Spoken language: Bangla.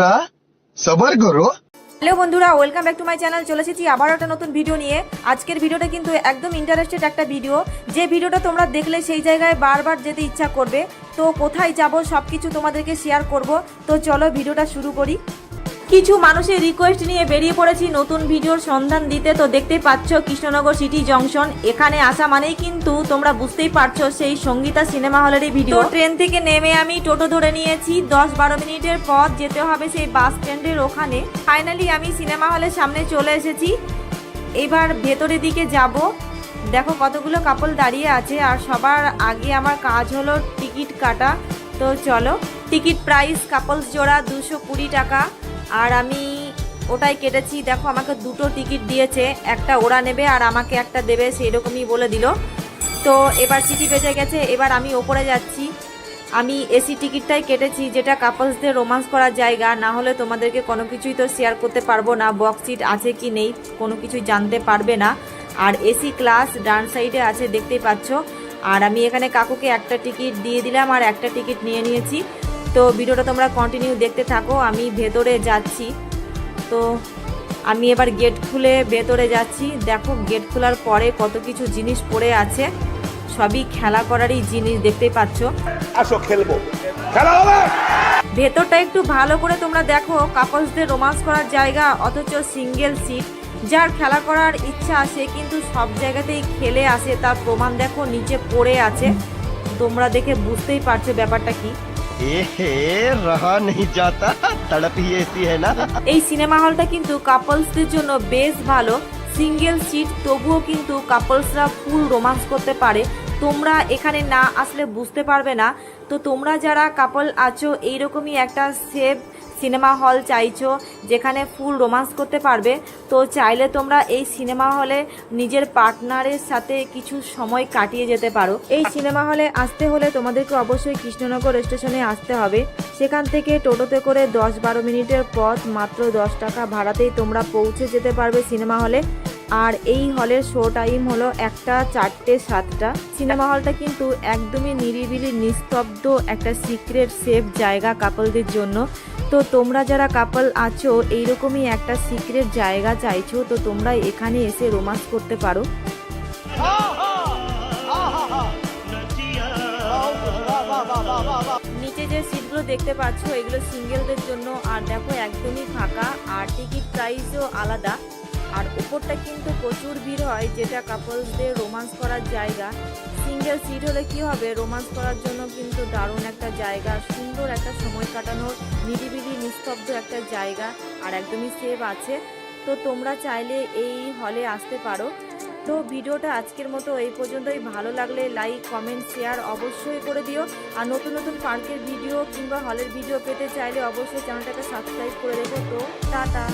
जरा सबर करो। হ্যালো বন্ধুরা, welcome back to my channel. চলে এসেছি আবার একটা নতুন ভিডিও নিয়ে। আজকের ভিডিওটা কিন্তু একদম ইন্টারেস্টেড একটা ভিডিও, যে ভিডিওটা তোমরা দেখলে সেই জায়গায় বারবার যেতে ইচ্ছা করবে। তো কোথায় যাব সব কিছু তোমাদেরকে শেয়ার করব। তো চলো ভিডিওটা শুরু করি। কিছু মানুষের রিকোয়েস্ট নিয়ে বেরিয়ে পড়েছি নতুন ভিডিওর সন্ধান দিতে। তো দেখতেই পাচ্ছ কৃষ্ণনগর সিটি জংশন, এখানে আসা মানেই কিন্তু তোমরা বুঝতেই পারছো সেই সঙ্গীতা সিনেমা হলেরই ভিডিও। ট্রেন থেকে নেমে আমি টোটো ধরে নিয়েছি, 10-12 মিনিটের পথ যেতে হবে সেই বাস স্ট্যান্ডের ওখানে। ফাইনালি আমি সিনেমা হলের সামনে চলে এসেছি। এবার ভেতরের দিকে যাব। দেখো কতগুলো কাপল দাঁড়িয়ে আছে, আর সবার আগে আমার কাজ হলো টিকিট কাটা। তো চলো, টিকিট প্রাইস কাপলস জোড়া 220 টাকা, আর আমি ওটাই কেটেছি। দেখো আমাকে দুটো টিকিট দিয়েছে, একটা ওরা নেবে আর আমাকে একটা দেবে, সেই রকমই বলে দিল। তো এবার সিটি বেজে গেছে, এবার আমি ওপরে যাচ্ছি। আমি এসি টিকিটটাই কেটেছি, যেটা কাপলসদের রোমান্স করার জায়গা। না হলে তোমাদেরকে কোনো কিছুই তো শেয়ার করতে পারবো না, বক্স সিট আছে কি নেই কোনো কিছুই জানতে পারবে না। আর এসি ক্লাস ডান সাইডে আছে, দেখতেই পাচ্ছ। আর আমি এখানে কাকুকে একটা টিকিট দিয়ে দিলাম আর একটা টিকিট নিয়ে নিয়েছি। তো ভিডিওটা তোমরা কন্টিনিউ দেখতে থাকো। আমি ভেতরে যাচ্ছি। তো আমি এবার গেট খুলে ভেতরে যাচ্ছি। দেখো গেট খোলার পরে কত কিছু জিনিস পড়ে আছে, সবই খেলা করারই জিনিস, দেখতেই পাচ্ছ। আসো খেলবো, খেলা হবে। ভেতরটা একটু ভালো করে তোমরা দেখো, কাপলসদের রোমান্স করার জায়গা, অথচ সিঙ্গেল সিট। যার খেলা করার ইচ্ছা সে কিন্তু সব জায়গাতেই খেলে আসে, তার প্রমাণ দেখো নিচে পড়ে আছে। তোমরা দেখে বুঝতেই পারছো ব্যাপারটা কি। रहा नहीं जाता, तड़प ही ऐसी है ना। এই সিনেমা হলটা কিন্তু কাপলসদের জন্য বেশ ভালো। সিঙ্গেল সিট, তবুও কিন্তু কাপলসরা ফুল রোমান্স করতে পারে। তোমরা এখানে না আসলে বুঝতে পারবে না। তো তোমরা যারা কাপল আছো, এইরকমই একটা সেফ সিনেমা হল চাইছো যেখানে ফুল রোমান্স করতে পারবে, তো চাইলে তোমরা এই সিনেমা হলে নিজের পার্টনারের সাথে কিছু সময় কাটিয়ে যেতে পারো। এই সিনেমা হলে আসতে হলে তোমাদেরকে অবশ্যই কৃষ্ণনগর স্টেশনে আসতে হবে। সেখান থেকে টোটোতে করে 10-12 মিনিটের পথ, মাত্র 10 টাকা ভাড়াতেই তোমরা পৌঁছে যেতে পারবে সিনেমা হলে। আর এই হলের শো টাইম হলো 1টা, 4টে, 7টা। সিনেমা হলটা কিন্তু একদমই নিরিবিলি নিস্তব্ধ একটা সিক্রেট সেফ জায়গা কাপলদের জন্য। তো তোমরা যারা কাপল আছো, এইরকমই একটা সিক্রেট জায়গা চাইছো, তো তোমরা এখানে এসে রোমান্স করতে পারো। নিচে যে সিটগুলো দেখতে পাচ্ছ এগুলো সিঙ্গেলদের জন্য, আর দেখো একদমই ফাঁকা, আর টিকিট প্রাইসও আলাদা। আর উপরটা কিন্তু প্রচুর ভিড় হয়, যেটা কাপলসদের রোমান্স করার জায়গা। সিঙ্গেল সিট হলে কি হবে, রোমান্স করার জন্য কিন্তু দারুণ একটা জায়গা, সুন্দর একটা সময় কাটানোর নিরিবিলি নিস্তব্ধ একটা জায়গা, আর একদমই সেফ আছে। তো তোমরা চাইলে এই হলে আসতে পারো। তো ভিডিওটা আজকের মতো এই পর্যন্তই। ভালো লাগলে লাইক, কমেন্ট, শেয়ার অবশ্যই করে দিও। আর নতুন নতুন পার্কের ভিডিও কিংবা হলের ভিডিও পেতে চাইলে অবশ্যই চ্যানেলটাকে সাবস্ক্রাইব করে রেখো। তো টাটা।